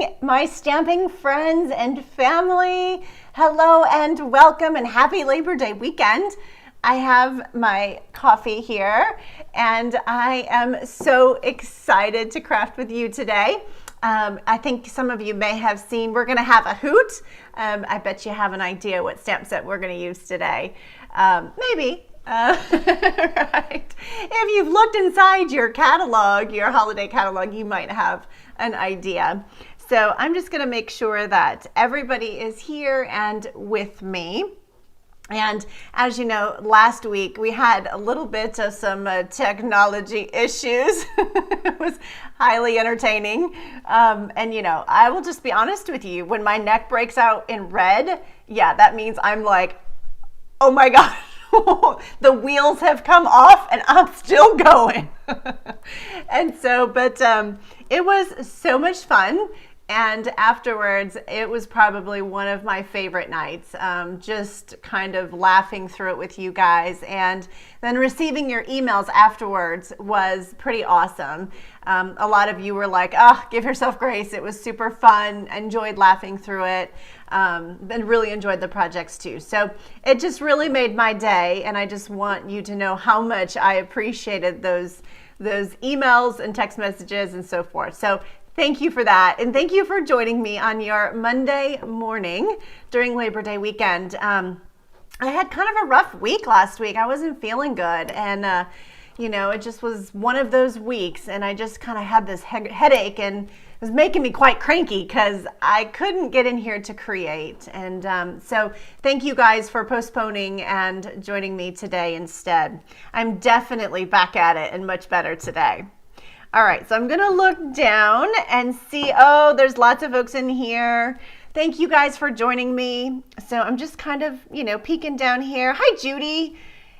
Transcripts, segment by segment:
morning, my stamping friends and family. Hello and welcome and happy Labor Day weekend. I have my coffee here and I am so excited to craft with you today. I think some of you may have seen we're going to have a hoot. I bet you have an idea what stamp set we're going to use today. Maybe. Right. If you've looked inside your catalog, your holiday catalog, you might have an idea. So I'm just going to make sure that everybody is here and with me. And as you know, last week we had a little bit of some technology issues. It was highly entertaining. And you know, I will just be honest with you, when my neck breaks out in red, yeah, that means I'm like, oh my gosh. The wheels have come off and I'm still going. And so, but it was so much fun. And afterwards, it was probably one of my favorite nights, just kind of laughing through it with you guys. And then receiving your emails afterwards was pretty awesome. A lot of you were like, oh, give yourself grace. It was super fun. Enjoyed laughing through it. And really enjoyed the projects too. So it just really made my day. And I just want you to know how much I appreciated those emails and text messages and so forth. So thank you for that. And thank you for joining me on your Monday morning during Labor Day weekend. I had kind of a rough week last week. I wasn't feeling good. And, you know, it just was one of those weeks. And I just kind of had this headache and it was making me quite cranky because I couldn't get in here to create. And so thank you guys for postponing and joining me today instead. I'm definitely back at it and much better today. All right, so I'm gonna look down and see, oh, there's lots of folks in here. Thank you guys for joining me. So I'm just kind of, you know, peeking down here. Hi, Judy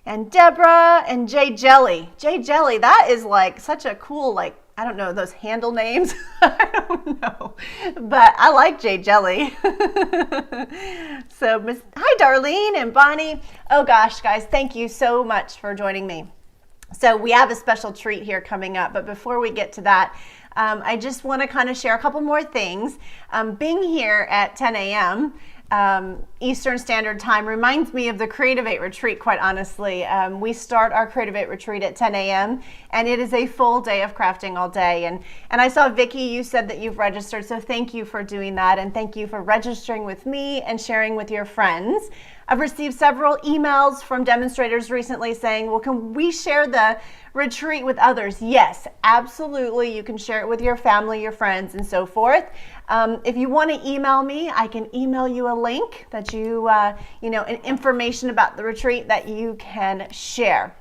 and Deborah and Jay Jelly. Jay Jelly, that is like such a cool, like, I don't know, those handle names. I don't know, but I like Jay Jelly. So hi, Darlene and Bonnie. Oh gosh, guys, thank you so much for joining me. So we have a special treat here coming up, but before we get to that, I just want to kind of share a couple more things. Being here at 10 a.m. Eastern Standard Time reminds me of the Creative 8 retreat, quite honestly. We start our Creative 8 retreat at 10 a.m. and it is a full day of crafting all day. And I saw, Vicki, you said that you've registered, so thank you for doing that. And thank you for registering with me and sharing with your friends. I've received several emails from demonstrators recently saying, well, can we share the retreat with others? Yes, absolutely. You can share it with your family, your friends, and so forth. If you want to email me, I can email you a link that you know, information about the retreat that you can share.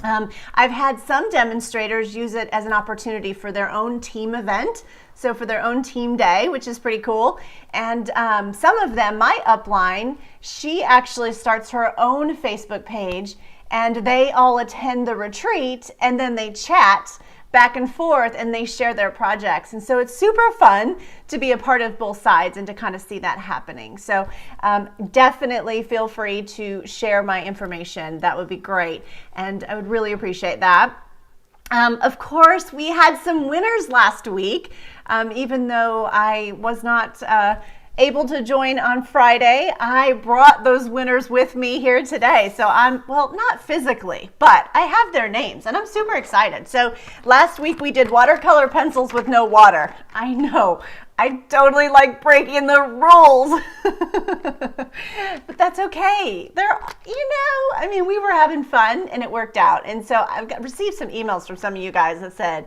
I've had some demonstrators use it as an opportunity for their own team event. So for their own team day, which is pretty cool. And some of them, my upline, she actually starts her own Facebook page and they all attend the retreat and then they chat back and forth and they share their projects. And so it's super fun to be a part of both sides and to kind of see that happening. So definitely feel free to share my information. That would be great. And I would really appreciate that. Of course, we had some winners last week, even though I was not able to join on Friday. I brought those winners with me here today. So I'm, well, not physically, but I have their names and I'm super excited. So last week we did watercolor pencils with no water. I know. I totally like breaking the rules, but that's okay. I mean, we were having fun and it worked out. And so I've received some emails from some of you guys that said,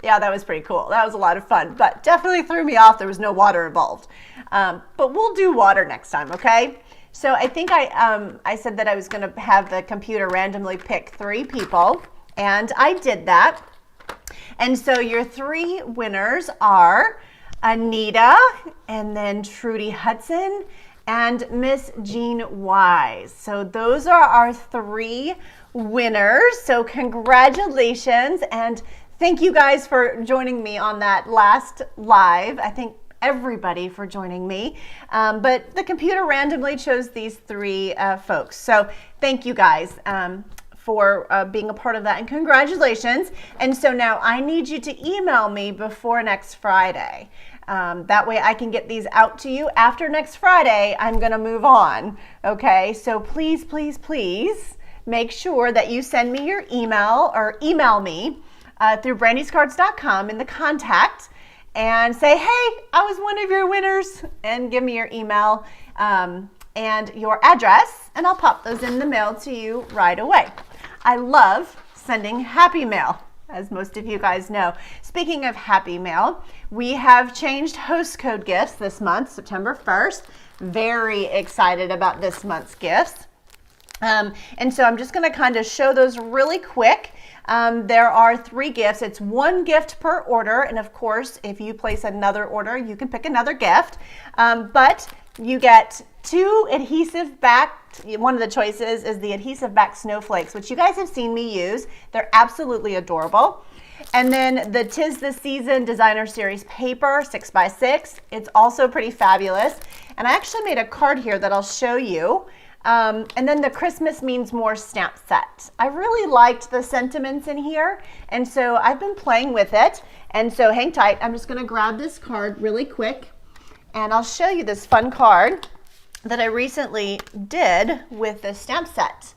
yeah, that was pretty cool. That was a lot of fun, but definitely threw me off. There was no water involved. But we'll do water next time, okay? So I think I said that I was going to have the computer randomly pick 3 people, and I did that. And so your 3 winners are Anita, and then Trudy Hudson, and Miss Jean Wise. So those are our 3 winners. So congratulations, and thank you guys for joining me on that last live. I think everybody for joining me. But the computer randomly chose these 3 folks. So thank you guys for being a part of that, and congratulations. And so now I need you to email me before next Friday. That way I can get these out to you. After next Friday, I'm going to move on. Okay, so please, please, please make sure that you send me your email or email me through brandyscards.com in the contact and say, hey, I was one of your winners, and give me your email and your address, and I'll pop those in the mail to you right away. I love sending happy mail, as most of you guys know. Speaking of happy mail, we have changed host code gifts this month, September 1st. Very excited about this month's gifts. And so I'm just going to kind of show those really quick. There are 3 gifts. It's 1 gift per order. And of course, if you place another order, you can pick another gift. But you get 2 adhesive backed, one of the choices is the adhesive backed snowflakes, which you guys have seen me use. They're absolutely adorable. And then the 'Tis the Season Designer Series paper, 6x6. It's also pretty fabulous. And I actually made a card here that I'll show you. And then the Christmas Means More stamp set. I really liked the sentiments in here, and so I've been playing with it. And so hang tight. I'm just going to grab this card really quick, and I'll show you this fun card that I recently did with the stamp set.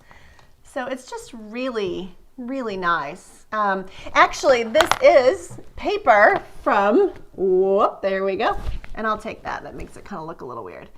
So it's just really, really nice. Actually, this is paper from, whoop, there we go. And I'll take that. That makes it kind of look a little weird.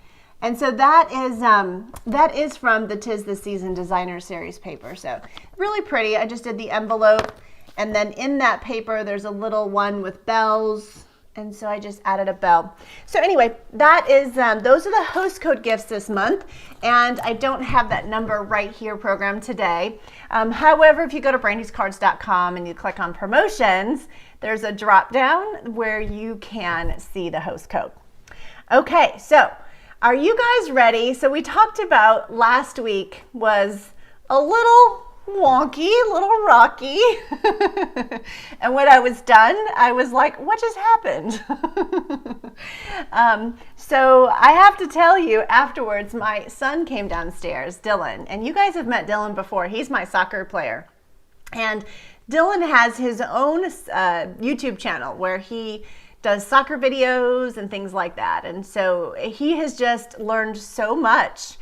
And so that is from the 'Tis the Season Designer Series paper. So really pretty. I just did the envelope, and then in that paper there's a little one with bells, and so I just added a bell. So anyway, that is those are the host code gifts this month, and I don't have that number right here programmed today. However, if you go to brandyscards.com and you click on promotions, there's a drop down where you can see the host code. Okay, so are you guys ready? So we talked about last week was a little wonky, a little rocky. And when I was done, I was like, what just happened? So I have to tell you, afterwards, my son came downstairs, Dylan, and you guys have met Dylan before. He's my soccer player. And Dylan has his own YouTube channel where he does soccer videos and things like that. And so he has just learned so much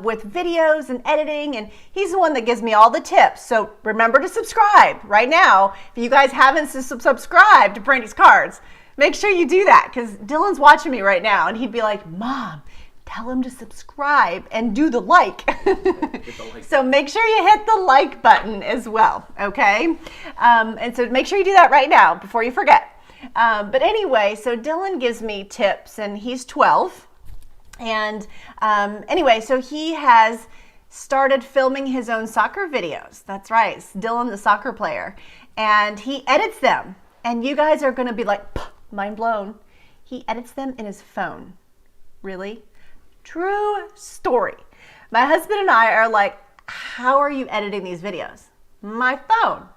with videos and editing, and he's the one that gives me all the tips. So remember to subscribe right now. If you guys haven't subscribed to Brandy's Cards, make sure you do that, because Dylan's watching me right now and he'd be like, Mom, tell him to subscribe and do the like. So make sure you hit the like button as well, okay? And so make sure you do that right now before you forget. But anyway, so Dylan gives me tips, and he's 12. And anyway, so he has started filming his own soccer videos. That's right, it's Dylan the soccer player. And he edits them. And you guys are going to be like, mind blown. He edits them in his phone. Really? True story. My husband and I are like, how are you editing these videos? My phone.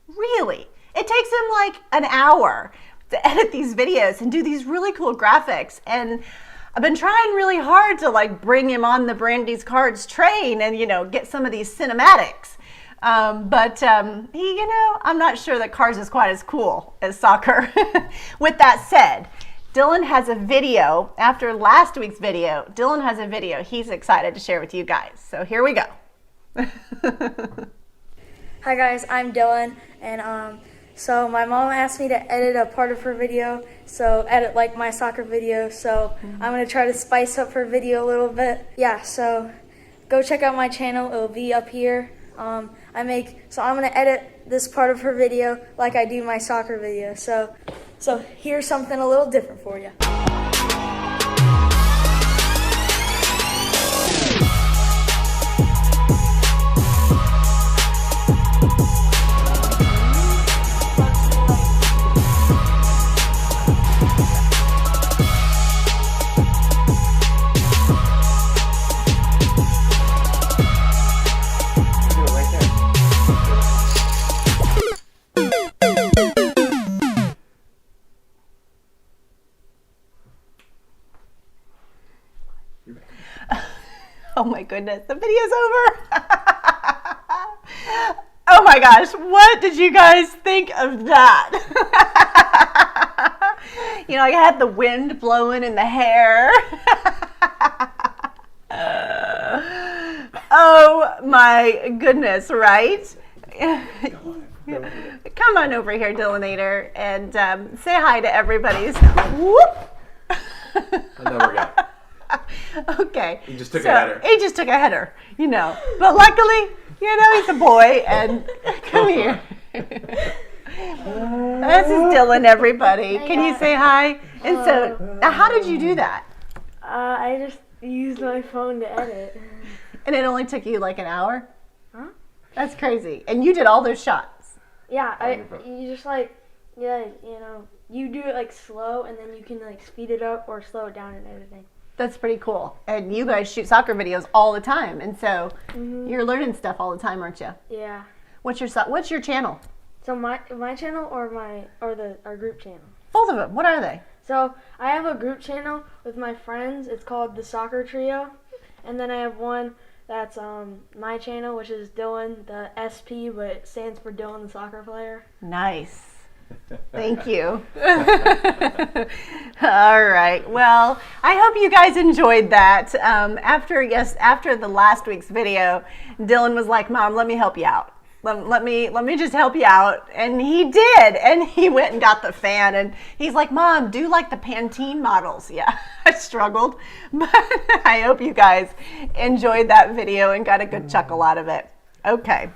Really? It takes him like an hour to edit these videos and do these really cool graphics. And I've been trying really hard to like bring him on the Brandy's Cards train and, you know, get some of these cinematics. But he, you know, I'm not sure that cards is quite as cool as soccer. With that said, Dylan has a video. After last week's video, Dylan has a video he's excited to share with you guys. So here we go. Hi guys, I'm Dylan, and so my mom asked me to edit a part of her video, so edit like my soccer video, so I'm going to try to spice up her video a little bit. Yeah, so go check out my channel, it'll be up here. I'm going to edit this part of her video like I do my soccer video, so here's something a little different for you. Oh my goodness, the video's over. Oh my gosh, what did you guys think of that? You know, I had the wind blowing in the hair. Oh my goodness, right? Come on over here, Dylanator, and say hi to everybody. Whoop! I never got. Okay. He just took a header. He just took a header, you know. But luckily, you know, he's a boy, and come here. This is Dylan, everybody. Can you say hi? And so, now how did you do that? I just used my phone to edit. And it only took you like an hour? Huh? That's crazy. And you did all those shots? Yeah, you just like, yeah, you know, you do it like slow, and then you can like speed it up or slow it down in editing. That's pretty cool. And you guys shoot soccer videos all the time, and so you're learning stuff all the time, aren't you? Yeah. What's your channel? So my channel or our group channel? Both of them. What are they? So I have a group channel with my friends. It's called the Soccer Trio, and then I have one that's my channel, which is Dylan, the SP, but it stands for Dylan the Soccer Player. Nice. Thank you. All right. Well, I hope you guys enjoyed that. After the last week's video, Dylan was like, "Mom, let me help you out. Let me just help you out." And he did. And he went and got the fan. And he's like, "Mom, do like the Pantene models." Yeah, I struggled, but I hope you guys enjoyed that video and got a good chuckle out of it. Okay.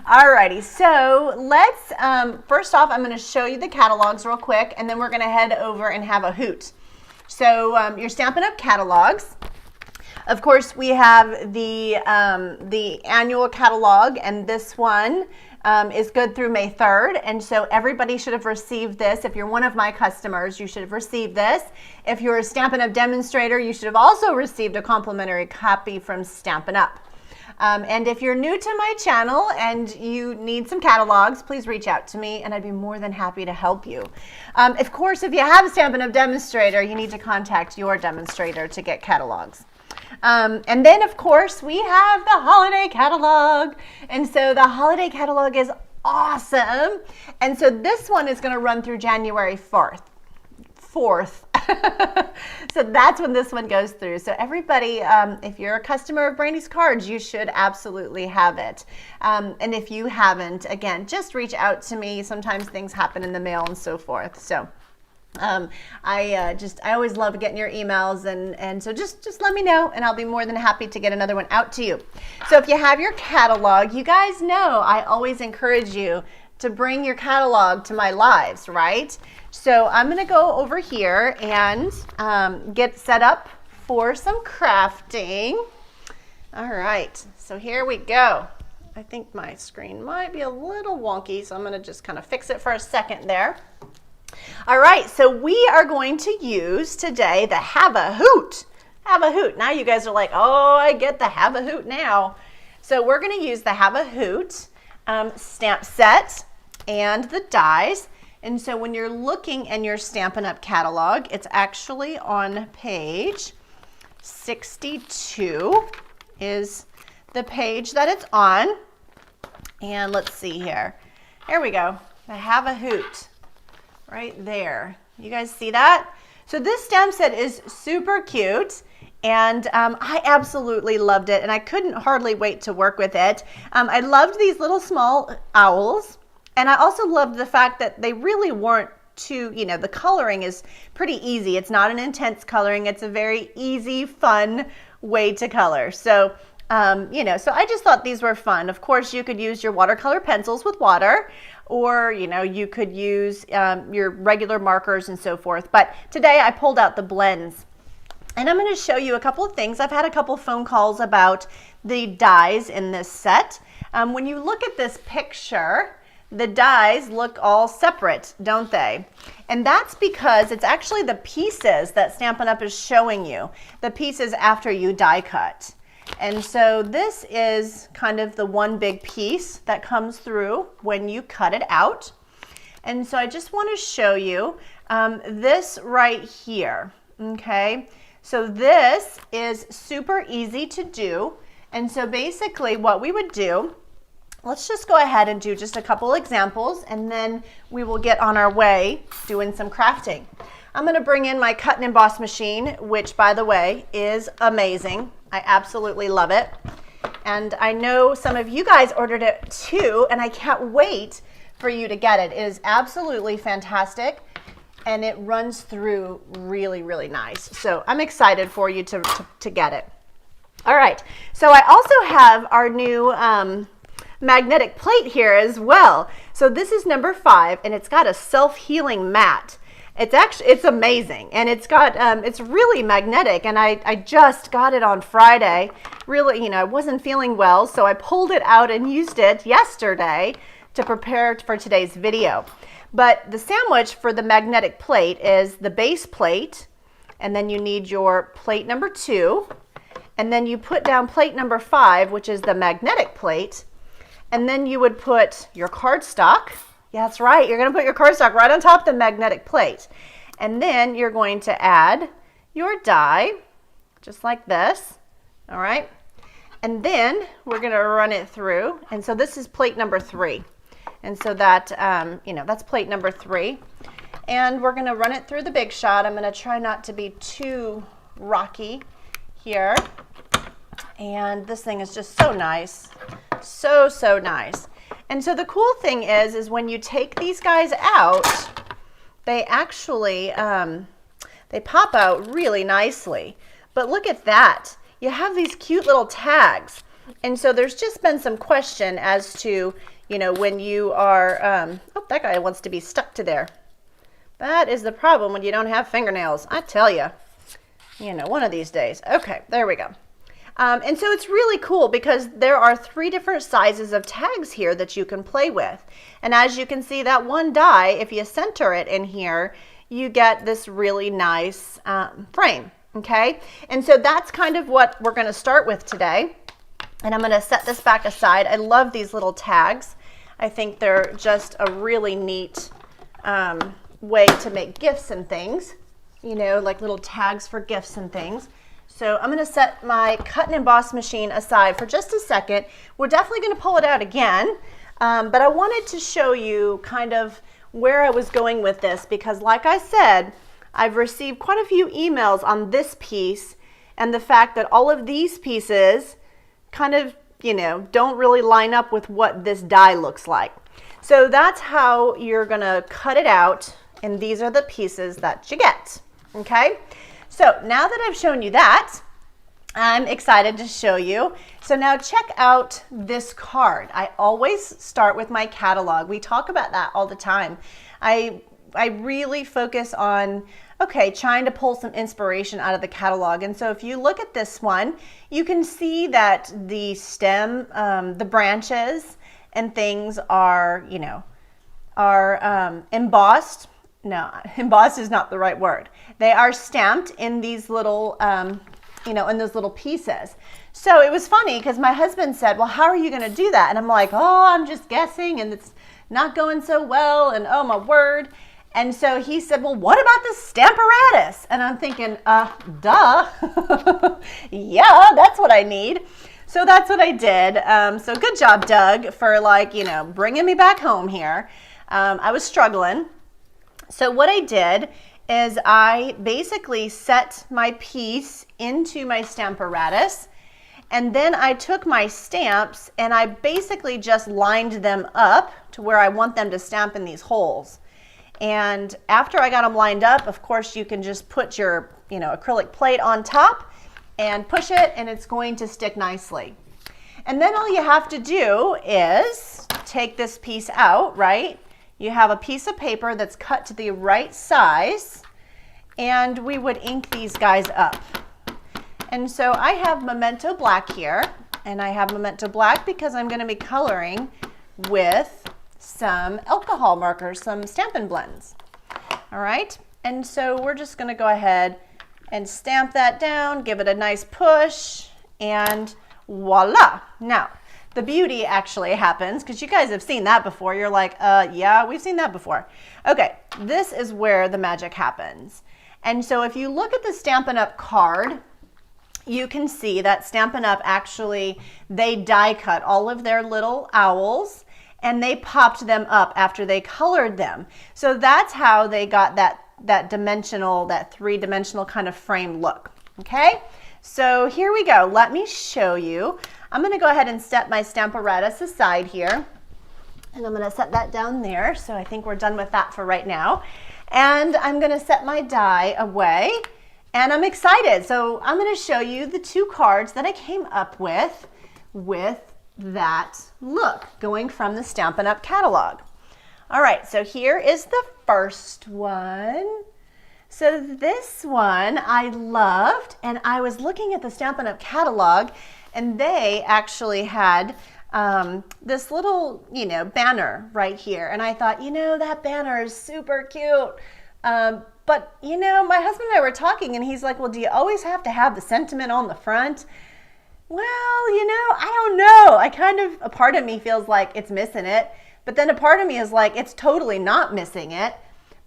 Alrighty, so let's, first off, I'm going to show you the catalogs real quick, and then we're going to head over and have a hoot. So your Stampin' Up! Catalogs. Of course, we have the annual catalog, and this one is good through May 3rd, and so everybody should have received this. If you're one of my customers, you should have received this. If you're a Stampin' Up! Demonstrator, you should have also received a complimentary copy from Stampin' Up! And if you're new to my channel and you need some catalogs, please reach out to me and I'd be more than happy to help you. Of course, if you have a Stampin' Up! Demonstrator, you need to contact your demonstrator to get catalogs. And then, of course, we have the holiday catalog. And so the holiday catalog is awesome. And so this one is going to run through January 4th. So that's when this one goes through. So everybody, if you're a customer of Brandy's cards, you should absolutely have it. And if you haven't, again, just reach out to me. Sometimes things happen in the mail and so forth. So I always love getting your emails, and so just let me know and I'll be more than happy to get another one out to you. So if you have your catalog, you guys know I always encourage you to bring your catalog to my lives, right? So I'm gonna go over here and get set up for some crafting. All right, so here we go. I think my screen might be a little wonky, so I'm gonna just kind of fix it for a second there. All right, so we are going to use today the Have a Hoot. Have a Hoot. Now you guys are like, oh, I get the Have a Hoot now. So we're gonna use the Have a Hoot stamp set and the dies. And so when you're looking in your Stampin' Up! Catalog, it's actually on page 62 is the page that it's on. And let's see here. Here we go. I Have a Hoot right there. You guys see that? So this stamp set is super cute. And I absolutely loved it. And I couldn't hardly wait to work with it. I loved these little small owls. And I also loved the fact that they really weren't too, you know, the coloring is pretty easy. It's not an intense coloring. It's a very easy, fun way to color. So, you know, so I just thought these were fun. Of course, you could use your watercolor pencils with water, or, you know, you could use your regular markers and so forth. But today I pulled out the blends. And I'm going to show you a couple of things. I've had a couple of phone calls about the dies in this set. When you look at this picture, the dies look all separate, don't they? And that's because it's actually the pieces that Stampin' Up! Is showing you, the pieces after you die cut. And so this is kind of the one big piece that comes through when you cut it out. And so I just want to show you this right here, okay? So this is super easy to do. And so basically what we would do, let's just go ahead and do just a couple examples and then we will get on our way doing some crafting. I'm going to bring in my cut and emboss machine, which, by the way, is amazing. I absolutely love it. And I know some of you guys ordered it too, and I can't wait for you to get it. It is absolutely fantastic, and it runs through really, really nice. So I'm excited for you to get it. All right, so I also have our new magnetic plate here as well. So this is number 5, and it's got a self-healing mat. It's amazing, and it's got it's really magnetic, and I just got it on Friday. Really, I wasn't feeling well, so I pulled it out and used it yesterday to prepare for today's video. But the sandwich for the magnetic plate is the base plate, and then you need your plate number 2, and then you put down plate number 5, which is the magnetic plate, and then you would put your cardstock. Yeah, that's right. You're going to put your cardstock right on top of the magnetic plate. And then you're going to add your die, just like this. All right. And then we're going to run it through. And so this is plate number 3. And so that, that's plate number 3. And we're going to run it through the Big Shot. I'm going to try not to be too rocky here. And this thing is just so nice. So, so nice. And so the cool thing is when you take these guys out, they actually, they pop out really nicely. But look at that. You have these cute little tags. And so there's just been some question as to, when you are, oh, that guy wants to be stuck to there. That is the problem when you don't have fingernails. I tell you, one of these days. Okay, there we go. And so it's really cool because there are 3 different sizes of tags here that you can play with. And as you can see, that one die, if you center it in here, you get this really nice frame, okay? And so that's kind of what we're going to start with today. And I'm going to set this back aside. I love these little tags. I think they're just a really neat way to make gifts and things, like little tags for gifts and things. So I'm going to set my cut and emboss machine aside for just a second. We're definitely going to pull it out again, but I wanted to show you kind of where I was going with this because like I said, I've received quite a few emails on this piece and the fact that all of these pieces kind of, don't really line up with what this die looks like. So that's how you're going to cut it out, and these are the pieces that you get, okay? So now that I've shown you that, I'm excited to show you. So now check out this card. I always start with my catalog. We talk about that all the time. I really focus on, trying to pull some inspiration out of the catalog. And so if you look at this one, you can see that the stem, the branches and things are, embossed. No, embossed is not the right word. They are stamped in these little, in those little pieces. So it was funny because my husband said, well, how are you going to do that? And I'm like, oh, I'm just guessing and it's not going so well. And oh, my word. And so he said, well, what about the Stamparatus? And I'm thinking, duh. Yeah, that's what I need. So that's what I did. So good job, Doug, for bringing me back home here. I was struggling. So what I did is I basically set my piece into my Stamparatus, and then I took my stamps and I basically just lined them up to where I want them to stamp in these holes. And after I got them lined up, of course, you can just put your acrylic plate on top and push it, and it's going to stick nicely. And then all you have to do is take this piece out, right? You have a piece of paper that's cut to the right size, and we would ink these guys up. And so I have Memento Black here, and I have Memento Black because I'm going to be coloring with some alcohol markers, some Stampin' Blends. All right, and so we're just going to go ahead and stamp that down, give it a nice push, and voila. Now, the beauty actually happens, because you guys have seen that before. You're like, yeah, we've seen that before. Okay, this is where the magic happens. And so if you look at the Stampin' Up card, you can see that Stampin' Up actually, they die cut all of their little owls, and they popped them up after they colored them. So that's how they got that dimensional, that three-dimensional kind of frame look. Okay, so here we go. Let me show you. I'm going to go ahead and step my Stamparatus aside here, and I'm going to set that down there. So I think we're done with that for right now. And I'm going to set my die away, and I'm excited. So I'm going to show you the two cards that I came up with that look, going from the Stampin' Up catalog. All right, so here is the first one. So this one I loved, and I was looking at the Stampin' Up catalog, and they actually had this little, banner right here. And I thought, that banner is super cute. But, my husband and I were talking, and he's like, well, do you always have to have the sentiment on the front? Well, I don't know. A part of me feels like it's missing it, but then a part of me is like, it's totally not missing it.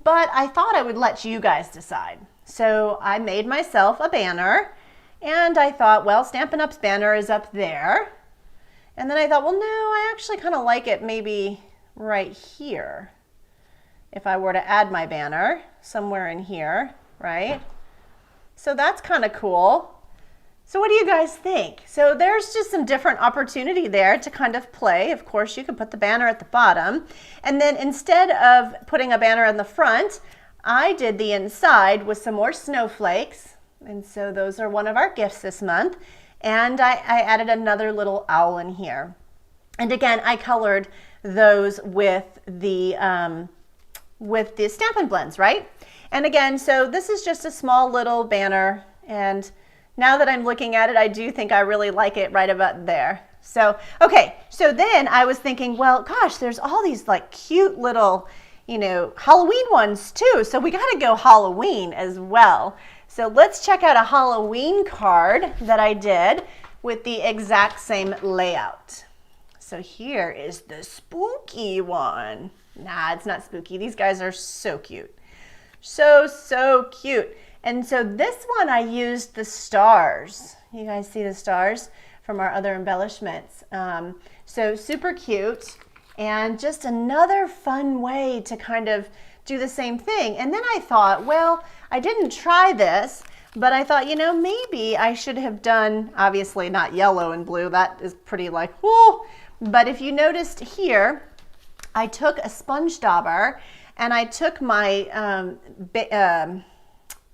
But I thought I would let you guys decide. So I made myself a banner, and I thought, well, Stampin' Up's banner is up there. And then I thought, well, no, I actually kind of like it maybe right here. If I were to add my banner somewhere in here, right? So that's kind of cool. So what do you guys think? So there's just some different opportunity there to kind of play. Of course, you could put the banner at the bottom. And then instead of putting a banner in the front, I did the inside with some more snowflakes. And so those are one of our gifts this month. And I added another little owl in here. And again, I colored those with the Stampin' Blends, right? And again, so this is just a small little banner, and now that I'm looking at it, I do think I really like it right about there. So, okay, so then I was thinking, well, gosh, there's all these like cute little, Halloween ones too. So we got to go Halloween as well. So let's check out a Halloween card that I did with the exact same layout. So here is the spooky one. Nah, it's not spooky. These guys are so cute. So cute. And so this one I used the stars. You guys see the stars from our other embellishments. So super cute, and just another fun way to kind of do the same thing. And then I thought, well, I didn't try this, but I thought, maybe I should have done, obviously not yellow and blue. That is pretty like, whoa. But if you noticed here, I took a sponge dauber, and I took my, I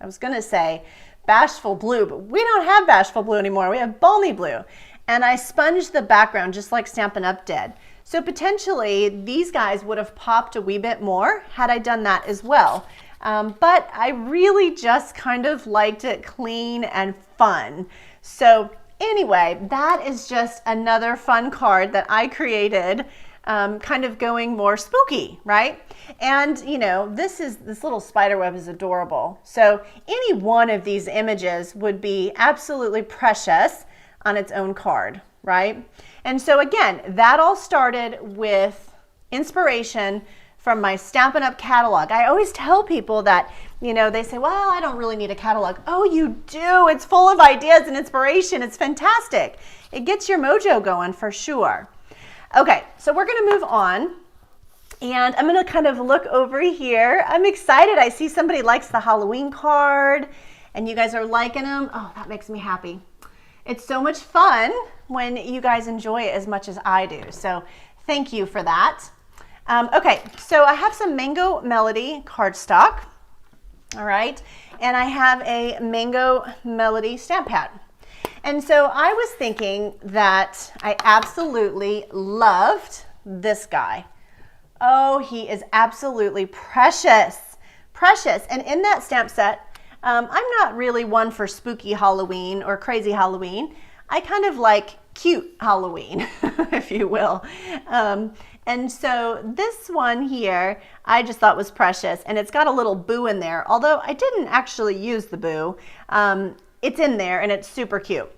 was going to say Bashful Blue, but we don't have Bashful Blue anymore. We have Balmy Blue. And I sponged the background just like Stampin' Up did. So potentially these guys would have popped a wee bit more had I done that as well. But I really just kind of liked it clean and fun. So anyway, that is just another fun card that I created, kind of going more spooky, right? And this little spider web is adorable. So any one of these images would be absolutely precious on its own card, right? And so again, that all started with inspiration from my Stampin' Up catalog. I always tell people that, they say, well, I don't really need a catalog. Oh, you do. It's full of ideas and inspiration. It's fantastic. It gets your mojo going for sure. Okay, so we're going to move on, and I'm going to kind of look over here. I'm excited. I see somebody likes the Halloween card, and you guys are liking them. Oh, that makes me happy. It's so much fun when you guys enjoy it as much as I do, so thank you for that. Okay, so I have some Mango Melody cardstock, all right, and I have a Mango Melody stamp pad. And so I was thinking that I absolutely loved this guy. Oh, he is absolutely precious, precious. And in that stamp set, I'm not really one for spooky Halloween or crazy Halloween. I kind of like cute Halloween, if you will. And so this one here, I just thought was precious, and it's got a little boo in there. Although I didn't actually use the boo, it's in there and it's super cute.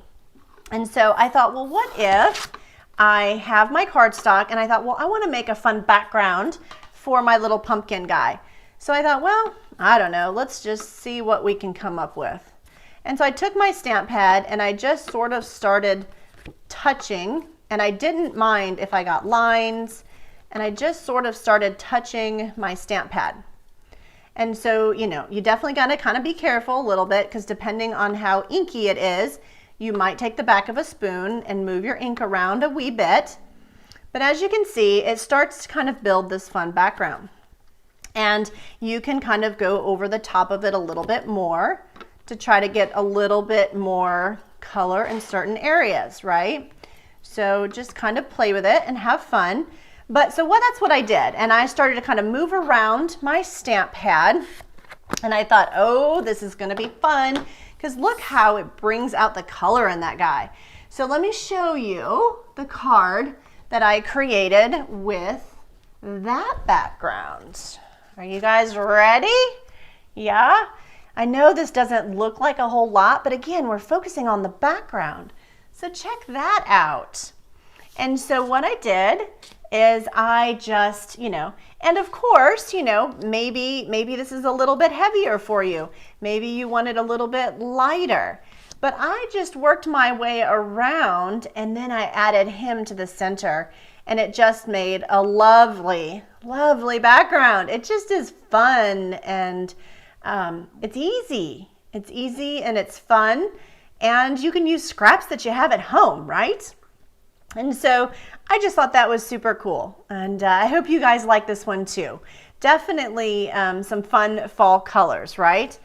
And so I thought, well, what if I have my cardstock, and I thought, well, I want to make a fun background for my little pumpkin guy. So I thought, well, I don't know, let's just see what we can come up with. And so I took my stamp pad and I just sort of started touching, and I didn't mind if I got lines, and I just sort of started touching my stamp pad. And so, you know, you definitely got to kind of be careful a little bit, because depending on how inky it is, you might take the back of a spoon and move your ink around a wee bit. But as you can see, it starts to kind of build this fun background. And you can kind of go over the top of it a little bit more to try to get a little bit more color in certain areas, right? So just kind of play with it and have fun. But so that's what I did. And I started to kind of move around my stamp pad. And I thought, oh, this is gonna be fun, because look how it brings out the color in that guy. So let me show you the card that I created with that background. Are you guys ready? Yeah? I know this doesn't look like a whole lot, but again, we're focusing on the background. So check that out. And so what I did is I just, you know, and of course, you know, maybe this is a little bit heavier for you. Maybe you want it a little bit lighter. But I just worked my way around, and then I added him to the center, and it just made a lovely, lovely background. It just is fun, and it's easy. It's easy and it's fun, and you can use scraps that you have at home, right? And so I just thought that was super cool, and I hope you guys like this one too. Definitely some fun fall colors, right?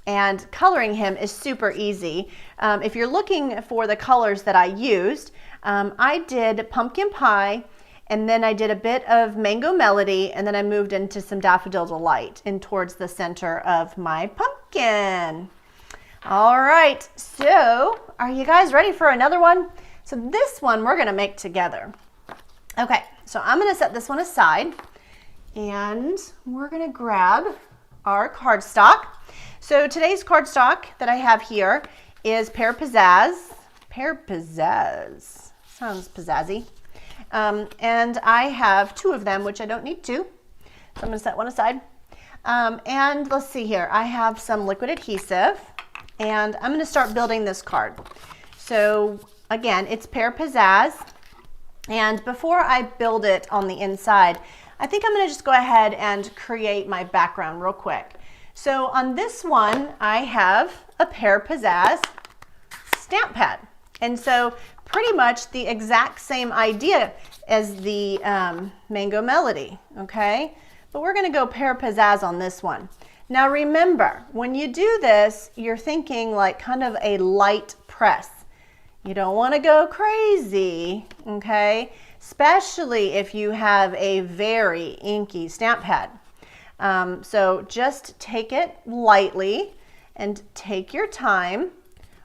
And coloring him is super easy. If you're looking for the colors that I used, I did pumpkin pie, and then I did a bit of mango melody, and then I moved into some daffodil delight in towards the center of my pumpkin. All right, so are you guys ready for another one? So this one we're gonna make together. Okay, so I'm gonna set this one aside, and we're gonna grab our cardstock. So today's cardstock that I have here is Pear Pizzazz. Pear Pizzazz. Sounds pizzazzy. And I have 2 of them, which I don't need 2. So I'm going to set one aside. And let's see here. I have some liquid adhesive, and I'm going to start building this card. So again, it's Pear Pizzazz. And before I build it on the inside, I think I'm going to just go ahead and create my background real quick. So on this one, I have a Pear Pizzazz stamp pad. And so pretty much the exact same idea as the Mango Melody, okay? But we're gonna go Pear Pizzazz on this one. Now remember, when you do this, you're thinking like kind of a light press. You don't wanna go crazy, okay? Especially if you have a very inky stamp pad. So just take it lightly and take your time,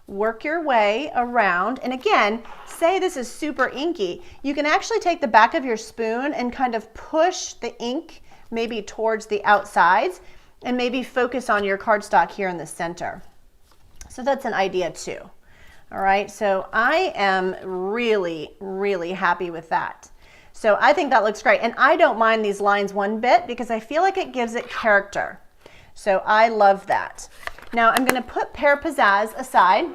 work your way around. And again, say this is super inky. You can actually take the back of your spoon and kind of push the ink maybe towards the outsides, and maybe focus on your cardstock here in the center. So that's an idea too. All right, so I am really, really happy with that. So I think that looks great. And I don't mind these lines one bit, because I feel like it gives it character. So I love that. Now I'm gonna put Pear Pizzazz aside,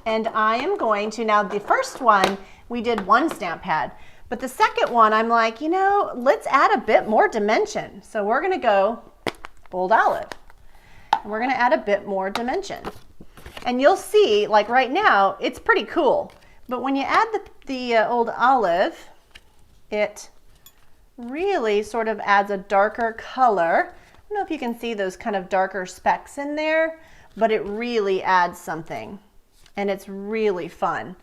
and I am going to, now the first one, we did 1 stamp pad, but the second one, I'm like, you know, let's add a bit more dimension. So we're gonna go Old Olive, and we're gonna add a bit more dimension. And you'll see, like right now, it's pretty cool. But when you add the Old Olive, it really sort of adds a darker color. I don't know if you can see those kind of darker specks in there, but it really adds something. And it's really fun.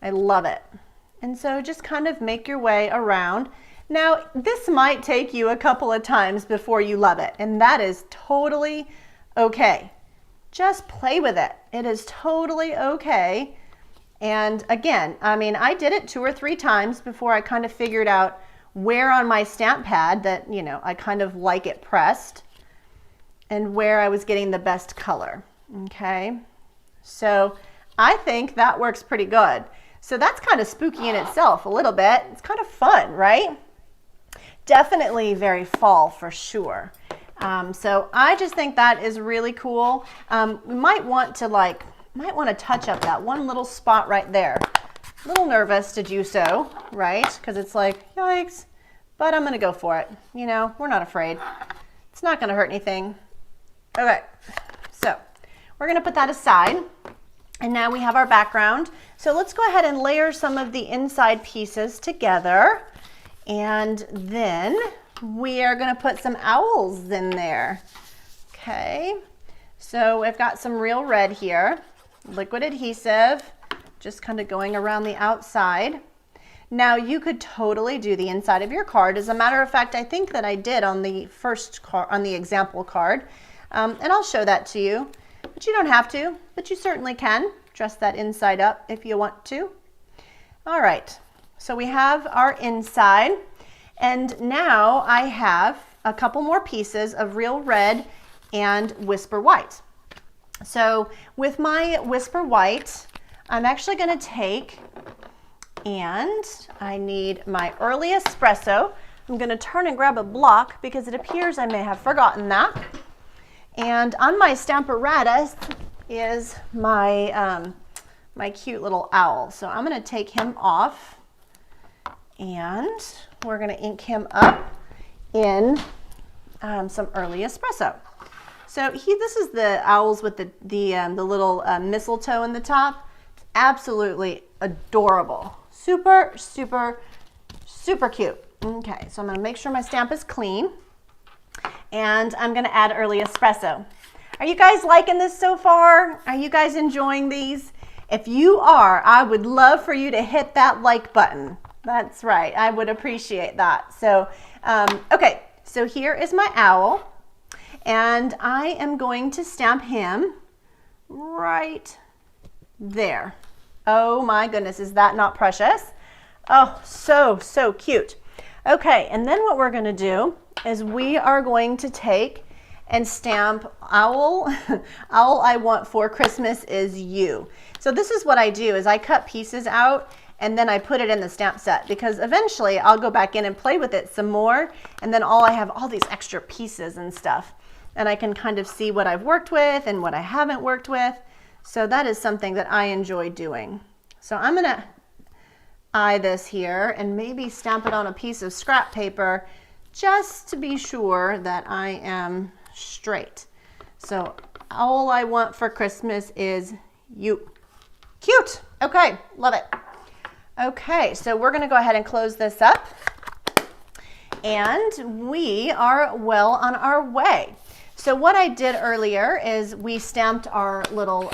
I love it. And so just kind of make your way around. Now, this might take you a couple of times before you love it, and that is totally okay. Just play with it. It is totally okay. And again, I mean, I did it 2 or 3 times before I kind of figured out where on my stamp pad that, you know, I kind of like it pressed, and where I was getting the best color, okay? So I think that works pretty good. So that's kind of spooky in itself a little bit. It's kind of fun, right? Definitely very fall for sure. So I just think that is really cool. We might want to touch up that one little spot right there. A little nervous to do so, right? Because it's like, yikes, but I'm gonna go for it. You know, we're not afraid. It's not going to hurt anything. Okay, so we're going to put that aside. And now we have our background. So let's go ahead and layer some of the inside pieces together. And then we are going to put some owls in there. Okay, so I've got some real red here, liquid adhesive, just kind of going around the outside. Now you could totally do the inside of your card. As a matter of fact, I think that I did on the first card, on the example card, and I'll show that to you. But you don't have to, but you certainly can dress that inside up if you want to. All right, so we have our inside, and now I have a couple more pieces of real red and Whisper White. So with my Whisper White, I'm actually going to take, and I need my early espresso. I'm going to turn and grab a block because it appears I may have forgotten that. And on my Stamparatus is my my cute little owl. So I'm going to take him off, and we're going to ink him up in some early espresso. So this is the owls with the little mistletoe in the top. It's absolutely adorable. Super, super, super cute. Okay, so I'm going to make sure my stamp is clean. And I'm going to add early espresso. Are you guys liking this so far? Are you guys enjoying these? If you are, I would love for you to hit that like button. That's right. I would appreciate that. So, okay, so here is my owl. And I am going to stamp him right there. Oh my goodness, is that not precious? Oh, so, so cute. Okay, and then what we're going to do is we are going to take and stamp owl. Owl I want for Christmas is you. So this is what I do is I cut pieces out and then I put it in the stamp set because eventually I'll go back in and play with it some more, and then I have all these extra pieces and stuff, and I can kind of see what I've worked with and what I haven't worked with. So that is something that I enjoy doing. So I'm going to eye this here and maybe stamp it on a piece of scrap paper just to be sure that I am straight. So all I want for Christmas is you. Cute. Okay, love it. Okay, so we're going to go ahead and close this up, and we are well on our way. So what I did earlier is we stamped our little,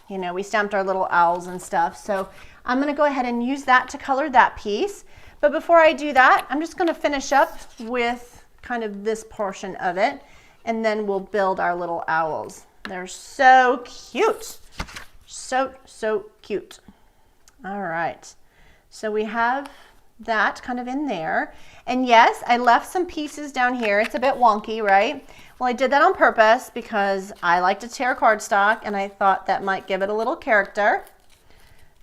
we stamped our little owls and stuff. So I'm going to go ahead and use that to color that piece. But before I do that, I'm just going to finish up with kind of this portion of it, and then we'll build our little owls. They're so cute. So, so cute. All right. So we have that kind of in there. And yes, I left some pieces down here. It's a bit wonky, right? Well, I did that on purpose because I like to tear cardstock, and I thought that might give it a little character.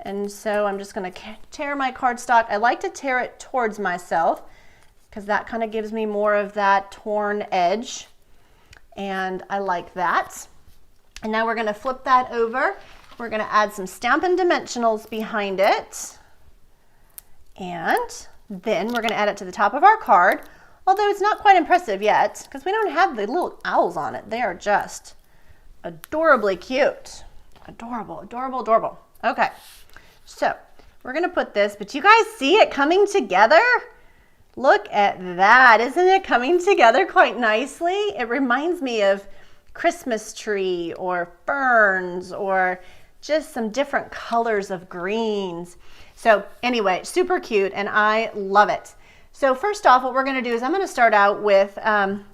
And so I'm just going to tear my cardstock. I like to tear it towards myself because that kind of gives me more of that torn edge. And I like that. And now we're going to flip that over. We're going to add some Stampin' Dimensionals behind it. And then we're going to add it to the top of our card. Although it's not quite impressive yet because we don't have the little owls on it. They are just adorably cute. Adorable, adorable, adorable. Okay. So we're going to put this, but you guys see it coming together? Look at that. Isn't it coming together quite nicely? It reminds me of Christmas tree or ferns or just some different colors of greens. So anyway, super cute, and I love it. So first off, what we're going to do is I'm going to start out with,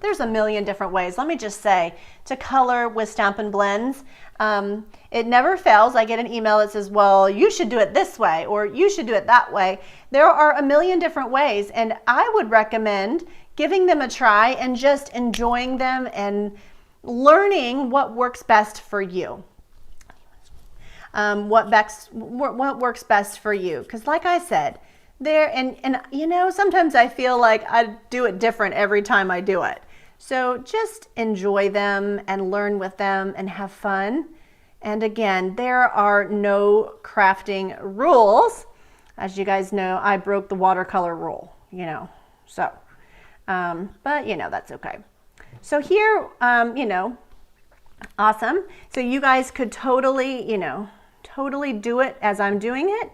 there's a million different ways, let me just say, to color with Stampin' Blends. It never fails. I get an email that says, well, you should do it this way, or you should do it that way. There are a million different ways, and I would recommend giving them a try and just enjoying them and learning what works best for you. What works best for you. Because like I said, sometimes I feel like I do it different every time I do it. So just enjoy them and learn with them and have fun. And again, there are no crafting rules. As you guys know, I broke the watercolor rule, but that's okay. So here, you know, awesome. So you guys could totally, you know, totally do it as I'm doing it,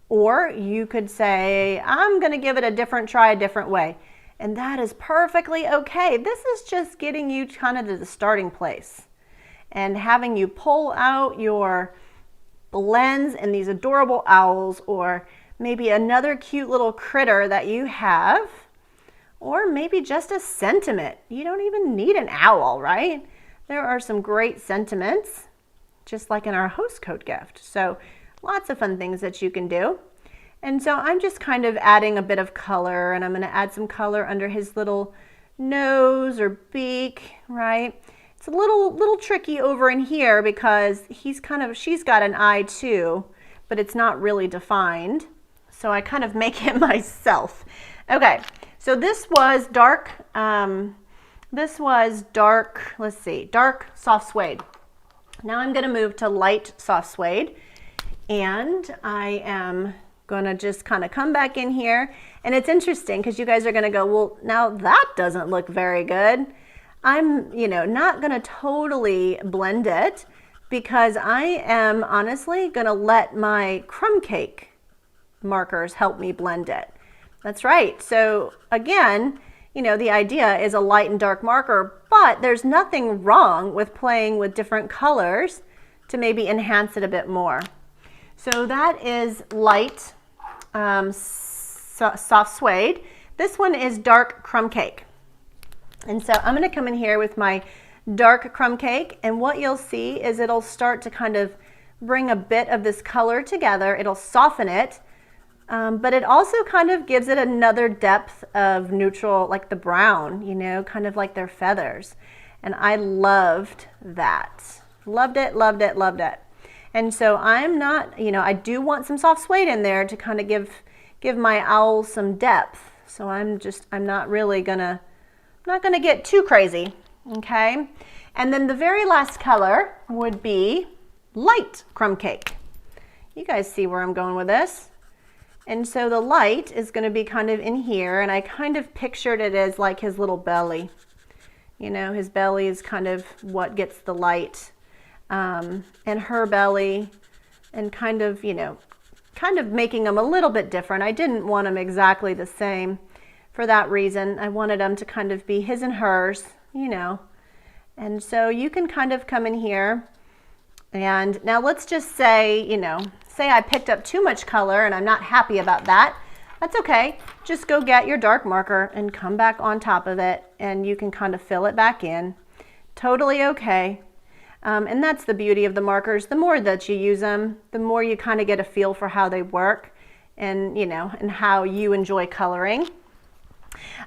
or you could say, I'm going to give it a different try, a different way. And that is perfectly okay. This is just getting you kind of to the starting place and having you pull out your blends and these adorable owls, or maybe another cute little critter that you have, or maybe just a sentiment. You don't even need an owl, right? There are some great sentiments, just like in our host code gift. So lots of fun things that you can do. And so I'm just kind of adding a bit of color, and I'm going to add some color under his little nose or beak, right? It's a little tricky over in here because she's got an eye too, but it's not really defined. So I kind of make it myself. Okay, so this was dark, let's see, dark soft suede. Now I'm going to move to light soft suede, and I am going to just kind of come back in here. And it's interesting because you guys are going to go, well, now that doesn't look very good. I'm, you know, not going to totally blend it because I am honestly going to let my crumb cake markers help me blend it. That's right. So again, you know, the idea is a light and dark marker, but there's nothing wrong with playing with different colors to maybe enhance it a bit more. So that is light soft suede. This one is dark crumb cake. And so I'm going to come in here with my dark crumb cake, and what you'll see is it'll start to kind of bring a bit of this color together. It'll soften it, but it also kind of gives it another depth of neutral, like the brown, you know, kind of like their feathers. And I loved that. Loved it, loved it, loved it. And so I'm not, you know, I do want some soft suede in there to kind of give my owl some depth. So I'm not really gonna, not gonna get too crazy, okay? And then the very last color would be light crumb cake. You guys see where I'm going with this? And so the light is gonna be kind of in here, and I kind of pictured it as like his little belly. You know, his belly is kind of what gets the light. And her belly, and kind of, you know, kind of making them a little bit different. I didn't want them exactly the same for that reason. I wanted them to kind of be his and hers, you know. And so you can kind of come in here, and now let's just say, you know, say I picked up too much color and I'm not happy about that. That's okay. Just go get your dark marker and come back on top of it, and you can kind of fill it back in. Totally okay. And that's the beauty of the markers. The more that you use them, the more you kind of get a feel for how they work, and, you know, and how you enjoy coloring.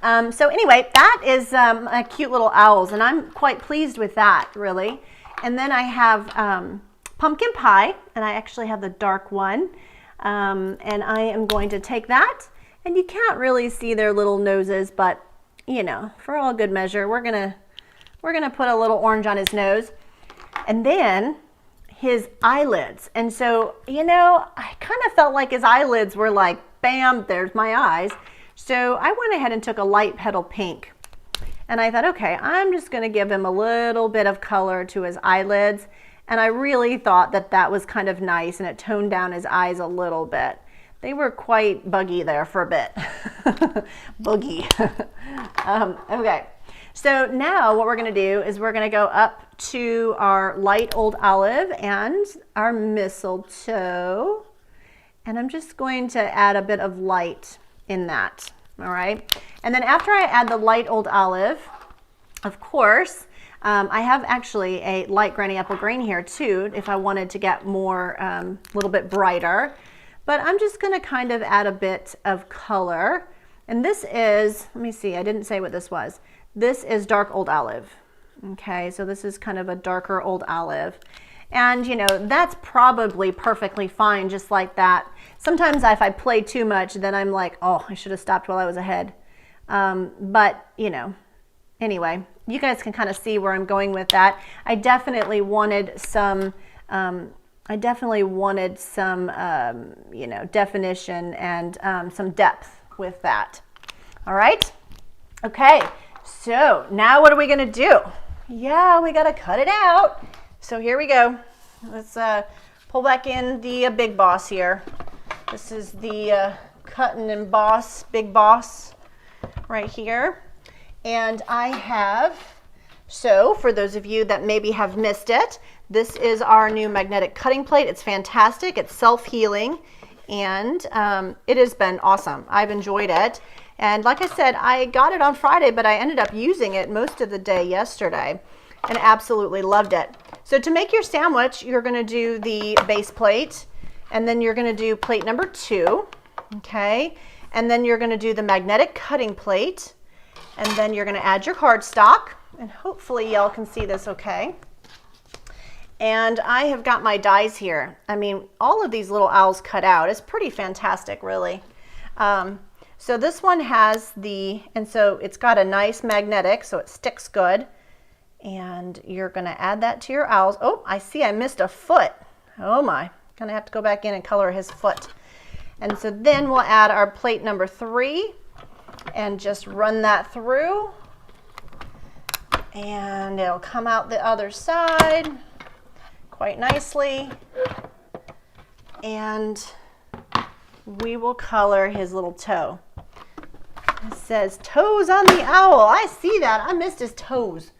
So anyway, that is a cute little owls, and I'm quite pleased with that, really. And then I have pumpkin pie, and I actually have the dark one. And I am going to take that, and you can't really see their little noses, but, you know, for all good measure, we're gonna put a little orange on his nose. And then his eyelids. And so, you know, I kind of felt like his eyelids were like, bam, there's my eyes. So I went ahead and took a light petal pink. And I thought, okay, I'm just going to give him a little bit of color to his eyelids. And I really thought that that was kind of nice, and it toned down his eyes a little bit. They were quite buggy there for a bit. Boogie. Okay. So now what we're going to do is we're going to go up to our light old olive and our mistletoe. And I'm just going to add a bit of light in that. All right. And then after I add the light old olive, of course, I have actually a light granny apple green here too, if I wanted to get more, a little bit brighter. But I'm just going to kind of add a bit of color. And this is, let me see, I didn't say what this was. This is dark old olive. Okay, so this is kind of a darker old olive. And, you know, that's probably perfectly fine just like that. Sometimes if I play too much, then I'm like, oh, I should have stopped while I was ahead. But, you know, anyway, you guys can kind of see where I'm going with that. I definitely wanted some, you know, definition and some depth with that. All right. Okay. So now what are we gonna do? Yeah, we gotta cut it out. So here we go. Let's pull back in the Big Boss here. This is the cut and emboss Big Boss right here. And I have, so for those of you that maybe have missed it, this is our new magnetic cutting plate. It's fantastic. It's self-healing, and it has been awesome. I've enjoyed it. And like I said, I got it on Friday, but I ended up using it most of the day yesterday and absolutely loved it. So to make your sandwich, you're going to do the base plate, and then you're going to do plate number 2, okay? And then you're going to do the magnetic cutting plate, and then you're going to add your cardstock, and hopefully y'all can see this okay. And I have got my dies here. I mean, all of these little owls cut out. It's pretty fantastic, really. So this one has and so it's got a nice magnetic, so it sticks good. And you're gonna add that to your owls. Oh, I see I missed a foot. Oh my, gonna have to go back in and color his foot. And so then we'll add our plate number 3 and just run that through. And it'll come out the other side quite nicely. And we will color his little toe. It says toes on the owl. I see that. I missed his toes.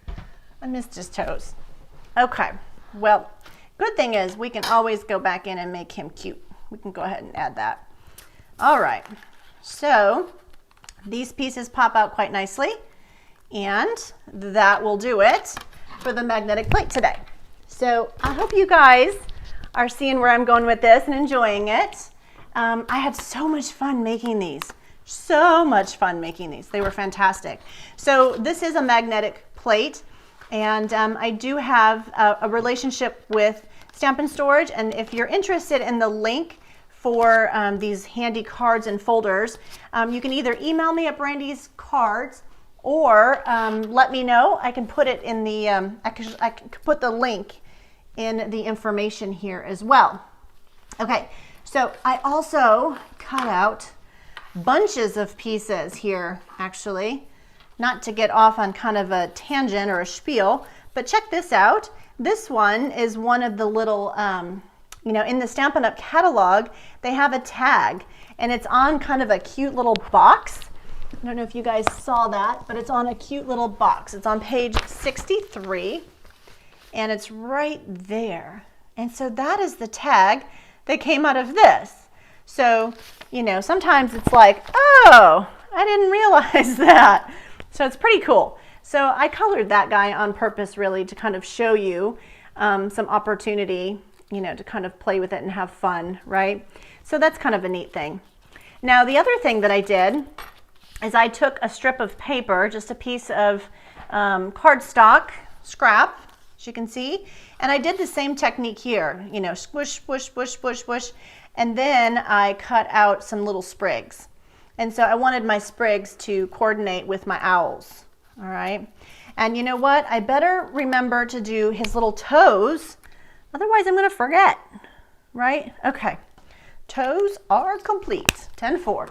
Okay, well, good thing is we can always go back in and make him cute. We can go ahead and add that. All right, so these pieces pop out quite nicely, and that will do it for the magnetic plate today. So I hope you guys are seeing where I'm going with this and enjoying it. I had so much fun making these. They were fantastic. So this is a magnetic plate, and I do have a relationship with Stampin' Storage, and if you're interested in the link for these handy cards and folders, you can either email me at Brandy's cards, or let me know. I can put it in the, I can put the link in the information here as well. Okay, so I also cut out bunches of pieces here, actually, not to get off on kind of a tangent or a spiel, but check this out. This one is one of the little, you know, in the Stampin' Up catalog, they have a tag, and it's on kind of a cute little box. I don't know if you guys saw that, but it's on a cute little box. It's on page 63, and it's right there. And so that is the tag that came out of this. So, you know, sometimes it's like, oh, I didn't realize that. So it's pretty cool. So I colored that guy on purpose, really, to kind of show you some opportunity, you know, to kind of play with it and have fun, right? So that's kind of a neat thing. Now, the other thing that I did is I took a strip of paper, just a piece of cardstock scrap, as you can see, and I did the same technique here, you know, squish, squish, squish, squish, squish, and then I cut out some little sprigs. And so I wanted my sprigs to coordinate with my owls, all right? And you know what? I better remember to do his little toes, otherwise I'm gonna forget, right? Okay, toes are complete, 10-4.